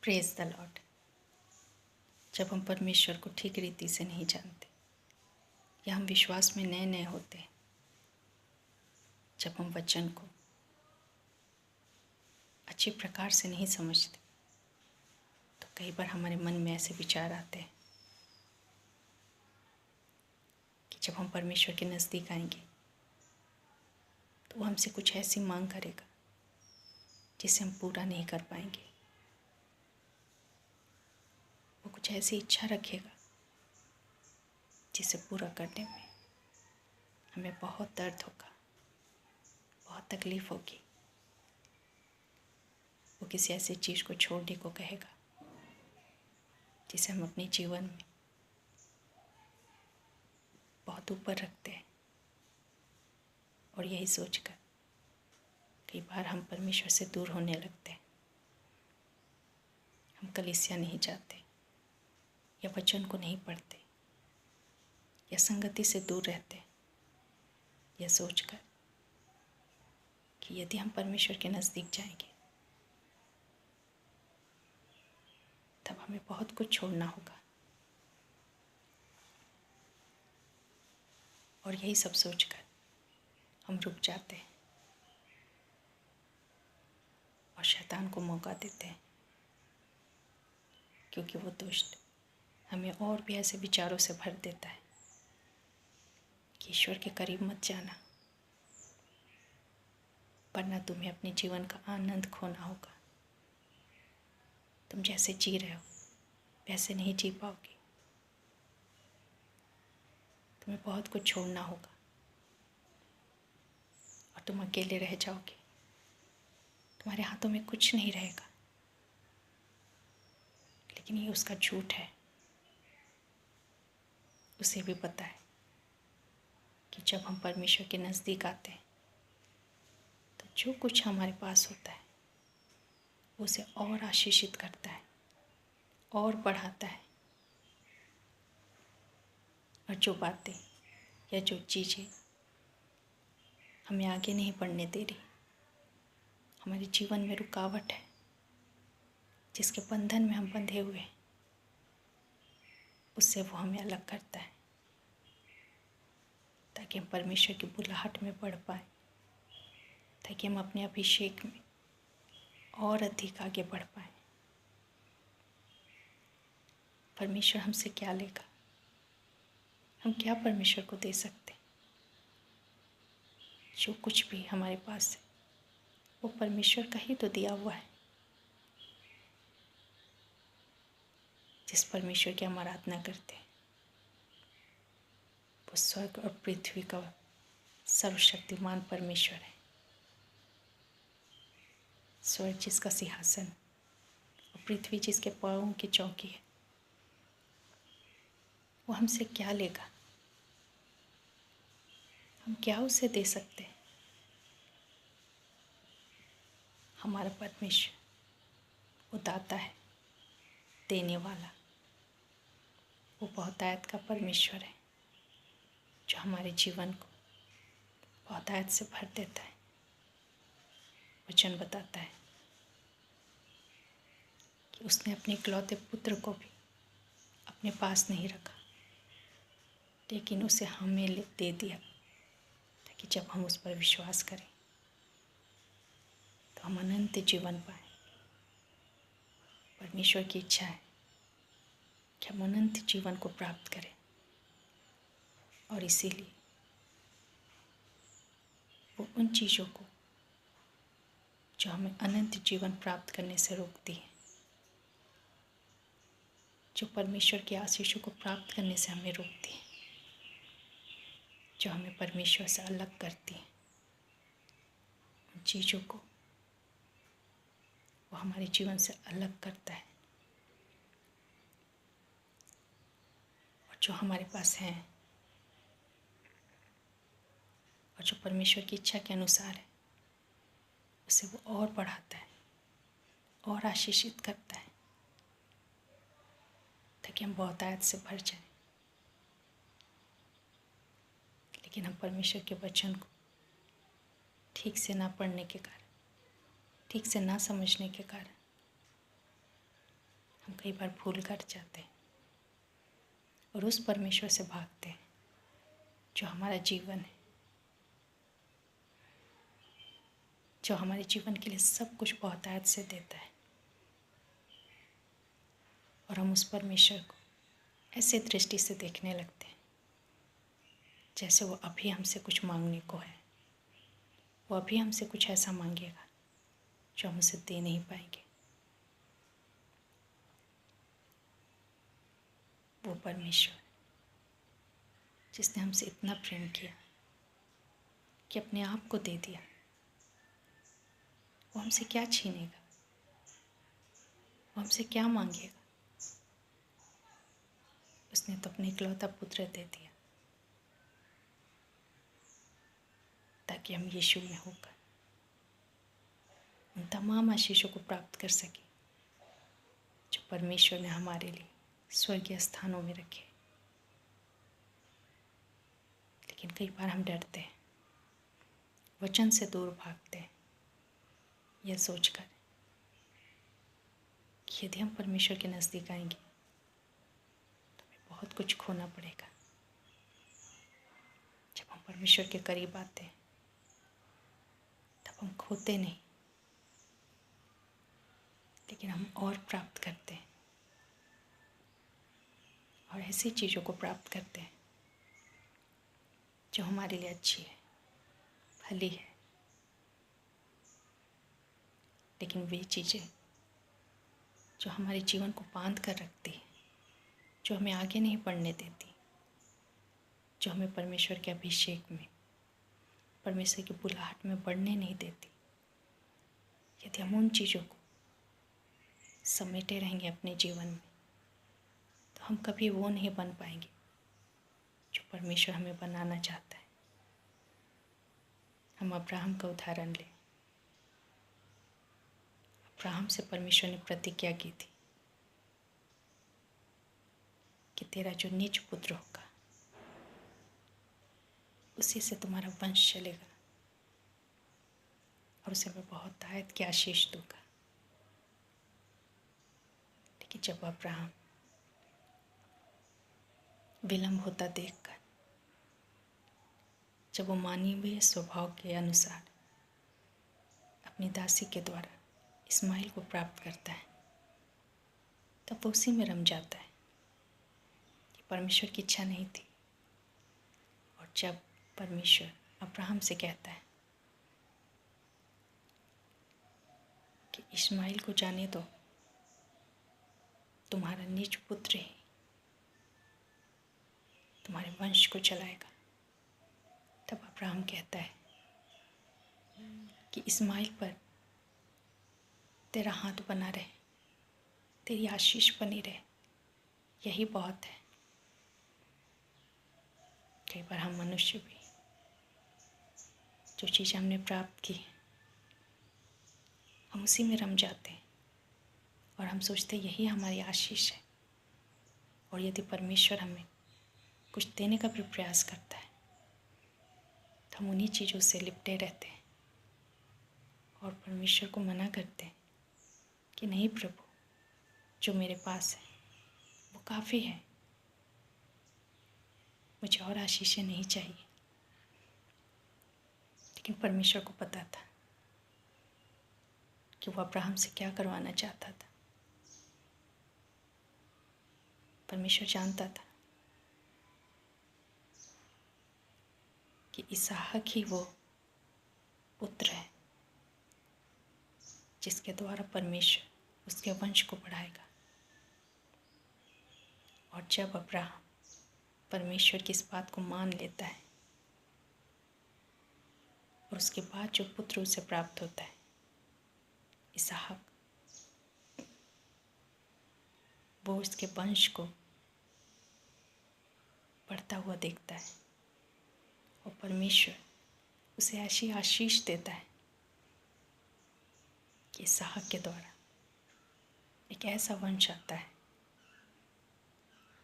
Praise the Lord. जब हम परमेश्वर को ठीक रीति से नहीं जानते या हम विश्वास में नए नए होते हैं, जब हम वचन को अच्छे प्रकार से नहीं समझते, तो कई बार हमारे मन में ऐसे विचार आते हैं कि जब हम परमेश्वर के नज़दीक आएंगे तो वो हमसे कुछ ऐसी मांग करेगा जिसे हम पूरा नहीं कर पाएंगे। वो कुछ ऐसी इच्छा रखेगा जिसे पूरा करने में हमें बहुत दर्द होगा, बहुत तकलीफ़ होगी। वो किसी ऐसी चीज़ को छोड़ने को कहेगा जिसे हम अपने जीवन में बहुत ऊपर रखते हैं, और यही सोचकर कई बार हम परमेश्वर से दूर होने लगते हैं। हम कलीसिया नहीं जाते या वचन को नहीं पढ़ते या संगति से दूर रहते, यह सोचकर कि यदि हम परमेश्वर के नज़दीक जाएंगे तब हमें बहुत कुछ छोड़ना होगा। और यही सब सोचकर हम रुक जाते हैं और शैतान को मौका देते हैं, क्योंकि वो दुष्ट हमें और भी ऐसे विचारों से भर देता है कि ईश्वर के करीब मत जाना, वरना तुम्हें अपने जीवन का आनंद खोना होगा। तुम जैसे जी रहे हो वैसे नहीं जी पाओगे, तुम्हें बहुत कुछ छोड़ना होगा और तुम अकेले रह जाओगे। तुम्हारे हाथों में कुछ नहीं रहेगा। लेकिन ये उसका झूठ है। उसे भी पता है कि जब हम परमेश्वर के नज़दीक आते हैं तो जो कुछ हमारे पास होता है उसे और आशीषित करता है और बढ़ाता है। और जो बातें या जो चीज़ें हमें आगे नहीं बढ़ने दे रही, हमारे जीवन में रुकावट है, जिसके बंधन में हम बंधे हुए हैं, उससे वो हमें अलग करता है ताकि हम परमेश्वर की बुलाहट में बढ़ पाए, ताकि हम अपने अभिषेक में और अधिक आगे बढ़ पाए। परमेश्वर हमसे क्या लेगा? हम क्या परमेश्वर को दे सकते? जो कुछ भी हमारे पास है वो परमेश्वर का ही तो दिया हुआ है। जिस परमेश्वर की हम आराधना करते हैं वो स्वर्ग और पृथ्वी का सर्वशक्तिमान परमेश्वर है। स्वर्ग जिसका सिंहासन और पृथ्वी जिसके पाँवों की चौकी है, वो हमसे क्या लेगा? हम क्या उसे दे सकते हैं? हमारा परमेश्वर वो दाता है, देने वाला। वो बहुतायत का परमेश्वर है जो हमारे जीवन को बहुतायत से भर देता है। वचन बताता है कि उसने अपने इकलौते पुत्र को भी अपने पास नहीं रखा, लेकिन उसे हमें दे दिया ताकि जब हम उस पर विश्वास करें तो हम अनंत जीवन पाएं। परमेश्वर की इच्छा है कि हम अनंत जीवन को प्राप्त करें, और इसीलिए वो उन चीज़ों को जो हमें अनंत जीवन प्राप्त करने से रोकती है, जो परमेश्वर की आशीषों को प्राप्त करने से हमें रोकती है, जो हमें परमेश्वर से अलग करती है, उन चीज़ों को वो हमारे जीवन से अलग करता है। और जो हमारे पास हैं और जो परमेश्वर की इच्छा के अनुसार है, उसे वो और बढ़ाता है और आशीषित करता है ताकि हम बहुतायत से भर जाएं। लेकिन हम परमेश्वर के वचन को ठीक से ना पढ़ने के कारण, ठीक से ना समझने के कारण कई बार भूल कर जाते हैं और उस परमेश्वर से भागते हैं जो हमारा जीवन है, जो हमारे जीवन के लिए सब कुछ बहुतायत से देता है। और हम उस परमेश्वर को ऐसे दृष्टि से देखने लगते हैं जैसे वो अभी हमसे कुछ मांगने को है, वो अभी हमसे कुछ ऐसा मांगेगा जो हम उसे दे नहीं पाएंगे। वो परमेश्वर जिसने हमसे इतना प्रेम किया कि अपने आप को दे दिया, वो हमसे क्या छीनेगा, वो हमसे क्या मांगेगा। उसने तो अपने इकलौता पुत्र दे दिया ताकि हम यीशु में होकर उन तमाम आशीषों को प्राप्त कर सकें जो परमेश्वर ने हमारे लिए स्वर्गीय स्थानों में रखे। लेकिन कई बार हम डरते हैं, वचन से दूर भागते हैं, यह सोचकर कि यदि हम परमेश्वर के नज़दीक आएंगे तो हमें बहुत कुछ खोना पड़ेगा। जब हम परमेश्वर के करीब आते हैं तब हम खोते नहीं, लेकिन हम और प्राप्त करते हैं और ऐसी चीज़ों को प्राप्त करते हैं जो हमारे लिए अच्छी है, भली है। लेकिन वे चीज़ें जो हमारे जीवन को बांध कर रखती है, जो हमें आगे नहीं बढ़ने देती, जो हमें परमेश्वर के अभिषेक में, परमेश्वर की बुलाहट में बढ़ने नहीं देती, यदि हम उन चीज़ों को समेटे रहेंगे अपने जीवन में तो हम कभी वो नहीं बन पाएंगे जो परमेश्वर हमें बनाना चाहता है। हम अब्राहम का उदाहरण लें। अब्राहम से परमेश्वर ने प्रतिज्ञा की थी कि तेरा जो निज पुत्र होगा उसी से तुम्हारा वंश चलेगा और उसे मैं बहुतायत की आशीष दूंगा। लेकिन जब अब्राहम विलंब होता देखकर, जब वो मानवीय स्वभाव के अनुसार अपनी दासी के द्वारा इस्माइल को प्राप्त करता है, तब वो उसी में रम जाता है कि परमेश्वर की इच्छा नहीं थी। और जब परमेश्वर अब्राहम से कहता है कि इस्माइल को जाने दो, तुम्हारा निज पुत्र ही तुम्हारे वंश को चलाएगा, तब अब्राहम कहता है कि इस्माइल पर तेरा हाथ बना रहे, तेरी आशीष बनी रहे, यही बहुत है। कई बार हम मनुष्य भी जो चीज़ हमने प्राप्त की हम उसी में रम जाते हैं और हम सोचते यही हमारी आशीष है। और यदि परमेश्वर हमें कुछ देने का भी प्रयास करता है तो हम उन्हीं चीज़ों से लिपटे रहते हैं और परमेश्वर को मना करते हैं कि नहीं प्रभु, जो मेरे पास है वो काफ़ी है, मुझे और आशीषें नहीं चाहिए। लेकिन परमेश्वर को पता था कि वो अब्राहम से क्या करवाना चाहता था। परमेश्वर जानता था कि इसहाक ही वो पुत्र है जिसके द्वारा परमेश्वर उसके वंश को बढ़ाएगा। और जब अब्राहम परमेश्वर की इस बात को मान लेता है और उसके बाद जो पुत्र उसे प्राप्त होता है इसहाक, वो उसके वंश को बढ़ता हुआ देखता है और परमेश्वर उसे ऐसी आशीष देता है कि इसहाक के द्वारा एक ऐसा वंश आता है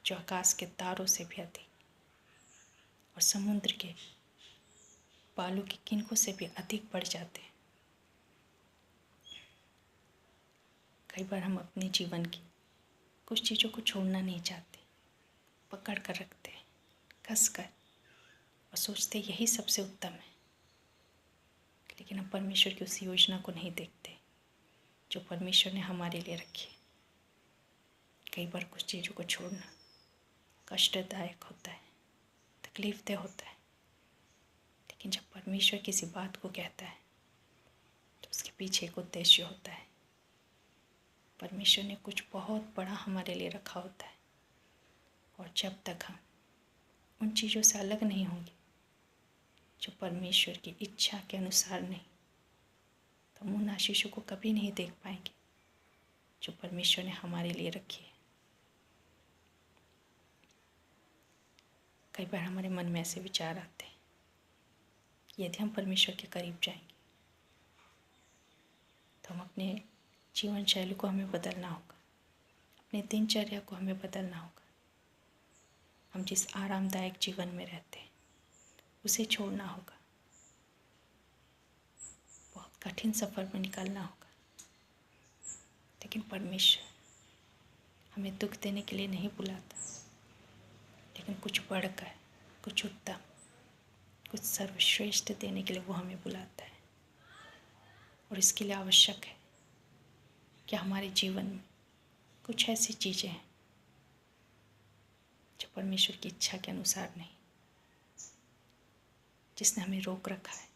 जो आकाश के तारों से भी अधिक और समुद्र के बालू की किनकों से भी अधिक बढ़ जाते हैं। कई बार हम अपने जीवन की कुछ चीज़ों को छोड़ना नहीं चाहते, पकड़ कर रखते हैं, कस कर, और सोचते यही सबसे उत्तम है। लेकिन हम परमेश्वर की उस योजना को नहीं देखते जो परमेश्वर ने हमारे लिए रखी है। कई बार कुछ चीज़ों को छोड़ना कष्टदायक होता है, तकलीफदेह होता है, लेकिन जब परमेश्वर किसी बात को कहता है तो उसके पीछे एक उद्देश्य होता है। परमेश्वर ने कुछ बहुत बड़ा हमारे लिए रखा होता है, और जब तक हम उन चीज़ों से अलग नहीं होंगे जो परमेश्वर की इच्छा के अनुसार नहीं, तो हम उन आशीषों को कभी नहीं देख पाएंगे जो परमेश्वर ने हमारे लिए रखी है। कई बार हमारे मन में ऐसे विचार आते हैं कि यदि हम परमेश्वर के करीब जाएंगे तो हम अपने जीवन शैली को हमें बदलना होगा, अपने दिनचर्या को हमें बदलना होगा। हम जिस आरामदायक जीवन में रहते हैं उसे छोड़ना होगा, बहुत कठिन सफ़र में निकलना होगा। लेकिन परमेश्वर हमें दुख देने के लिए नहीं बुलाता, लेकिन कुछ बढ़कर, कुछ उत्तम, कुछ सर्वश्रेष्ठ देने के लिए वो हमें बुलाता है। और इसके लिए आवश्यक है कि हमारे जीवन में कुछ ऐसी चीज़ें हैं जो परमेश्वर की इच्छा के अनुसार नहीं, जिसने हमें रोक रखा है,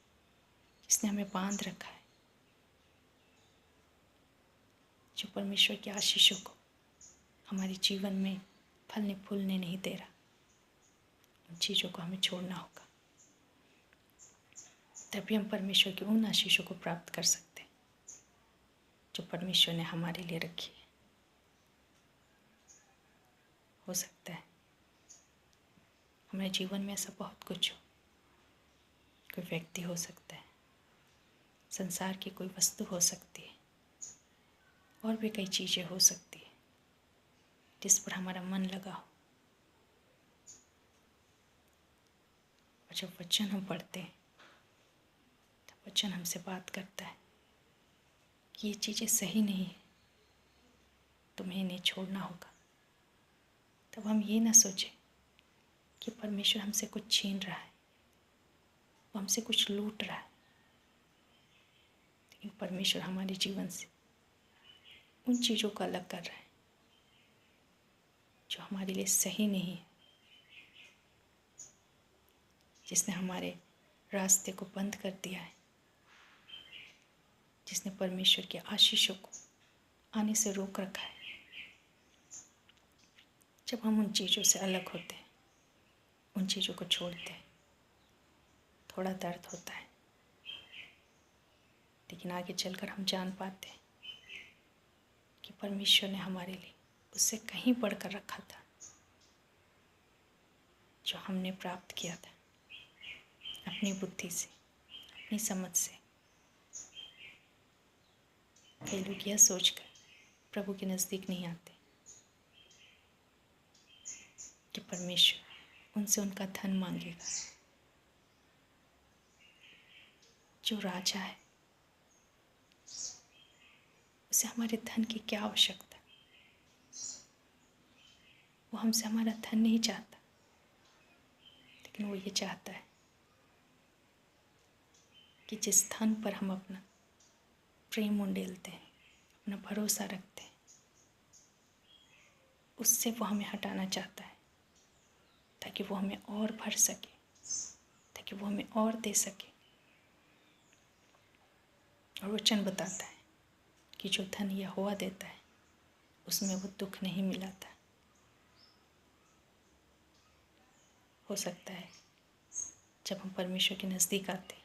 जिसने हमें बांध रखा है, जो परमेश्वर की आशीषों को हमारे जीवन में फलने फूलने नहीं दे रहा। उन चीज़ों को हमें छोड़ना होगा, तभी हम परमेश्वर की उन आशीषों को प्राप्त कर सकते हैं जो परमेश्वर ने हमारे लिए रखी है। हो सकता है हमारे जीवन में ऐसा बहुत कुछ हो, कोई व्यक्ति हो सकता है, संसार की कोई वस्तु हो सकती है, और भी कई चीज़ें हो सकती है जिस पर हमारा मन लगा हो। और जब वचन हम पढ़ते हैं तब वचन हमसे बात करता है कि ये चीज़ें सही नहीं है, तुम्हें इन्हें छोड़ना होगा। तब हम ये ना सोचें कि परमेश्वर हमसे कुछ छीन रहा है, वो हमसे कुछ लूट रहा है। लेकिन परमेश्वर हमारे जीवन से उन चीज़ों को अलग कर रहा है जो हमारे लिए सही नहीं है, जिसने हमारे रास्ते को बंद कर दिया है, जिसने परमेश्वर के आशीषों को आने से रोक रखा है। जब हम उन चीज़ों से अलग होते हैं, उन चीज़ों को छोड़ते हैं, थोड़ा दर्द होता है, लेकिन आगे चलकर हम जान पाते हैं कि परमेश्वर ने हमारे लिए उससे कहीं बढ़कर रखा था जो हमने प्राप्त किया था अपनी बुद्धि से, अपनी समझ से। कई लोग यह सोचकर प्रभु के नज़दीक नहीं आते कि परमेश्वर उनसे उनका धन मांगेगा। जो राजा है उसे हमारे धन की क्या आवश्यकता? वो हमसे हमारा धन नहीं चाहता, लेकिन वो ये चाहता है कि जिस धन पर हम अपना प्रेम उंडेलते हैं, अपना भरोसा रखते हैं, उससे वो हमें हटाना चाहता है ताकि वो हमें और भर सके, ताकि वो हमें और दे सके। और वचन बताता है कि जो धन यहोवा देता है उसमें वो दुख नहीं मिलाता। हो सकता है जब हम परमेश्वर के नज़दीक आते हैं,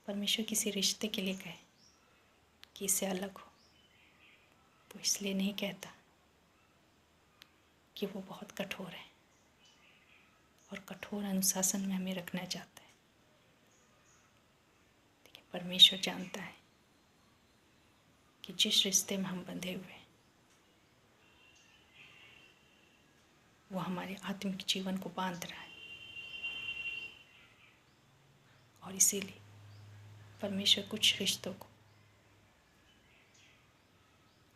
परमेश्वर किसी रिश्ते के लिए कहे कि इससे अलग हो, तो इसलिए नहीं कहता कि वो बहुत कठोर है और कठोर अनुशासन में हमें रखना चाहता है। लेकिन परमेश्वर जानता है कि जिस रिश्ते में हम बंधे हुए हैं वो हमारे आत्मिक जीवन को बांध रहा है, और इसीलिए परमेश्वर कुछ रिश्तों को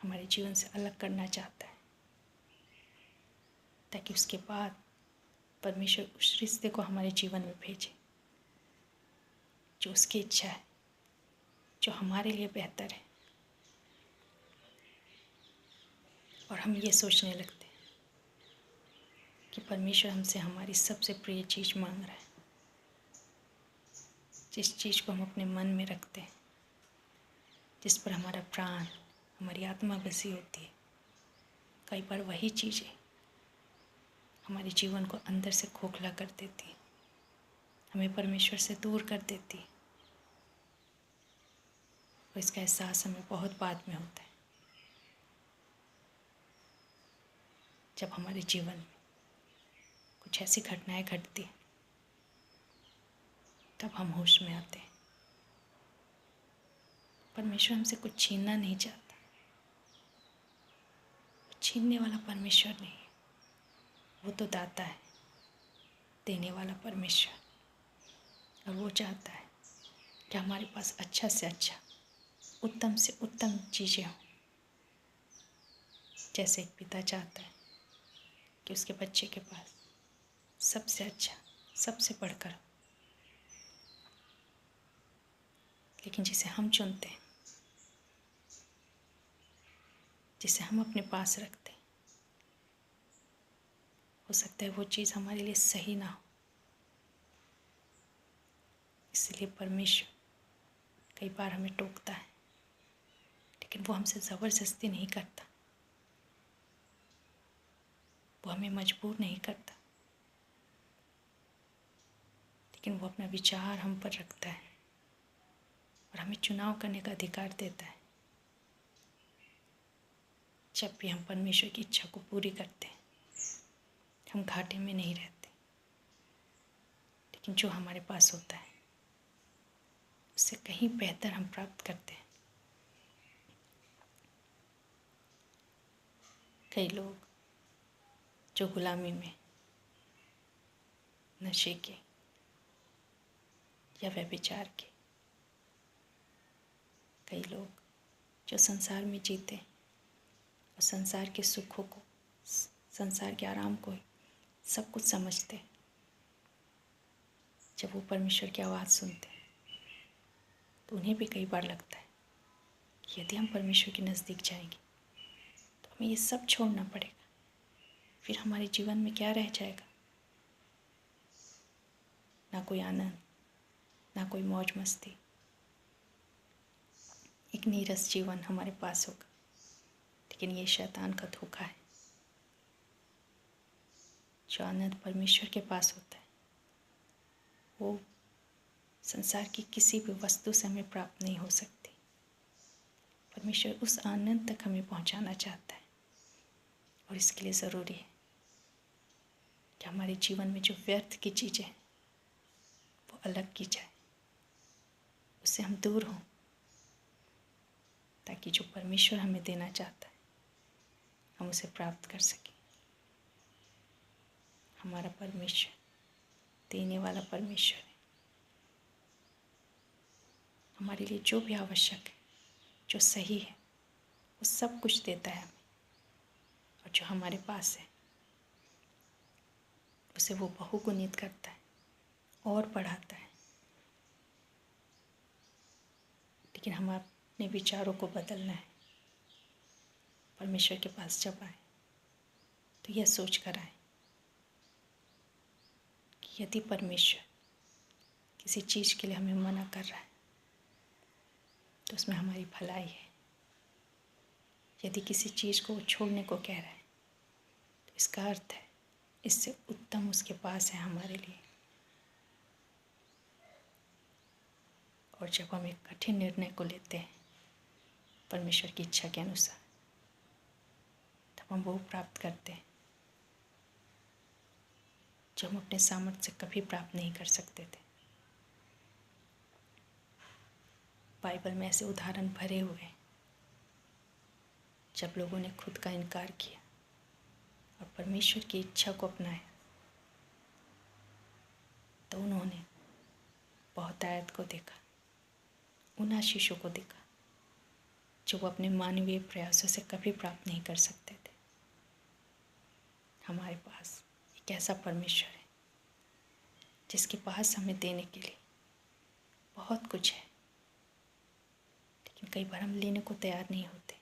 हमारे जीवन से अलग करना चाहता है ताकि उसके बाद परमेश्वर उस रिश्ते को हमारे जीवन में भेजे जो उसकी इच्छा है, जो हमारे लिए बेहतर है। और हम ये सोचने लगते हैं कि परमेश्वर हमसे हमारी सबसे प्रिय चीज़ मांग रहा है, जिस चीज़ को हम अपने मन में रखते हैं, जिस पर हमारा प्राण, हमारी आत्मा बसी होती है, कई बार वही चीज़ें हमारे जीवन को अंदर से खोखला कर देती है, हमें परमेश्वर से दूर कर देती है। और इसका एहसास हमें बहुत बाद में होता है, जब हमारे जीवन में कुछ ऐसी घटनाएं घटती हैं, तब हम होश में आते हैं। परमेश्वर हमसे कुछ छीनना नहीं चाहता, छीनने वाला परमेश्वर नहीं है, वो तो दाता है, देने वाला परमेश्वर। और वो चाहता है कि हमारे पास अच्छा से अच्छा, उत्तम से उत्तम चीज़ें हों। जैसे एक पिता चाहता है कि उसके बच्चे के पास सबसे अच्छा, सबसे बढ़कर, लेकिन जिसे हम चुनते हैं, जिसे हम अपने पास रखते हैं, हो सकता है वो चीज़ हमारे लिए सही ना हो। इसलिए परमेश्वर कई बार हमें टोकता है, लेकिन वो हमसे ज़बरदस्ती नहीं करता, वो हमें मजबूर नहीं करता, लेकिन वो अपना विचार हम पर रखता है और हमें चुनाव करने का अधिकार देता है। जब भी हम परमेश्वर की इच्छा को पूरी करते हैं, हम घाटे में नहीं रहते, लेकिन जो हमारे पास होता है उससे कहीं बेहतर हम प्राप्त करते हैं। कई लोग जो गुलामी में, नशे के या व्यभिचार के, कई लोग जो संसार में जीते और संसार के सुखों को, संसार के आराम को ही सब कुछ समझते हैं, जब वो परमेश्वर की आवाज़ सुनते हैं तो उन्हें भी कई बार लगता है कि यदि हम परमेश्वर के नज़दीक जाएंगे तो हमें ये सब छोड़ना पड़ेगा, फिर हमारे जीवन में क्या रह जाएगा? ना कोई आनंद, ना कोई मौज मस्ती, एक नीरस जीवन हमारे पास होगा। लेकिन ये शैतान का धोखा है। जो आनंद परमेश्वर के पास होता है वो संसार की किसी भी वस्तु से हमें प्राप्त नहीं हो सकती। परमेश्वर उस आनंद तक हमें पहुंचाना चाहता है, और इसके लिए ज़रूरी है कि हमारे जीवन में जो व्यर्थ की चीज़ें हैं वो अलग की जाए, उससे हम दूर हों, ताकि जो परमेश्वर हमें देना चाहता है हम उसे प्राप्त कर सकें। हमारा परमेश्वर देने वाला परमेश्वर है। हमारे लिए जो भी आवश्यक है, जो सही है, वो सब कुछ देता है हमें, और जो हमारे पास है उसे वो बहुगुणित करता है और बढ़ाता है। लेकिन हम अपने विचारों को बदलना है। परमेश्वर के पास जब आए तो यह सोच कर आए कि यदि परमेश्वर किसी चीज़ के लिए हमें मना कर रहा है तो उसमें हमारी भलाई है। यदि किसी चीज़ को वो छोड़ने को कह रहा है तो इसका अर्थ है इससे उत्तम उसके पास है हमारे लिए। और जब हम एक कठिन निर्णय को लेते हैं परमेश्वर की इच्छा के अनुसार, तब हम वो प्राप्त करते हैं जो हम अपने सामर्थ्य से कभी प्राप्त नहीं कर सकते थे। बाइबल में ऐसे उदाहरण भरे हुए हैं जब लोगों ने खुद का इनकार किया और परमेश्वर की इच्छा को अपनाया, तो उन्होंने बहुतायत को देखा, उन आशीषों को देखा जो वो अपने मानवीय प्रयासों से कभी प्राप्त नहीं कर सकते थे। हमारे पास एक ऐसा परमेश्वर है जिसके पास हमें देने के लिए बहुत कुछ है, लेकिन कई बार हम लेने को तैयार नहीं होते,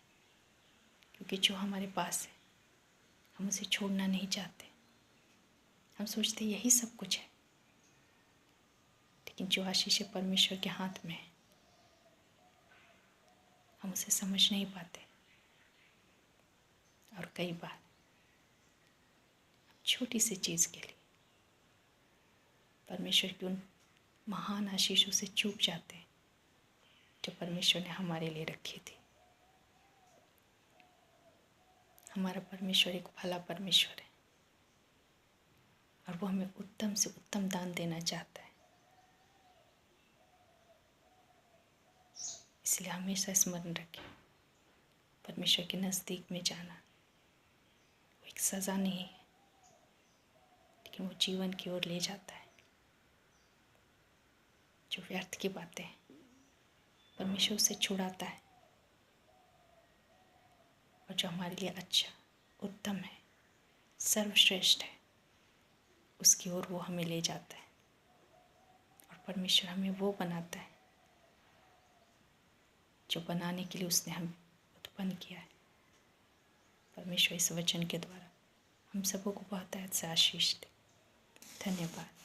क्योंकि जो हमारे पास है हम उसे छोड़ना नहीं चाहते। हम सोचते यही सब कुछ है, लेकिन जो आशीष परमेश्वर के हाथ में है हम उसे समझ नहीं पाते। और कई बार छोटी सी चीज़ के लिए परमेश्वर की उन महान आशीषों से चूक जाते हैं जो परमेश्वर ने हमारे लिए रखी थी। हमारा परमेश्वर एक भला परमेश्वर है और वो हमें उत्तम से उत्तम दान देना चाहता है। इसलिए हमेशा स्मरण रखें, परमेश्वर के नज़दीक में जाना वो एक सज़ा नहीं है, लेकिन वो जीवन की ओर ले जाता है। जो व्यर्थ की बातें हैं परमेश्वर से छुड़ाता है, और जो हमारे लिए अच्छा, उत्तम है, सर्वश्रेष्ठ है, उसकी ओर वो हमें ले जाता है। और परमेश्वर हमें वो बनाता है जो बनाने के लिए उसने हमें उत्पन्न किया है। परमेश्वर इस वचन के द्वारा हम सबों को बहुत से आशीष दे। धन्यवाद।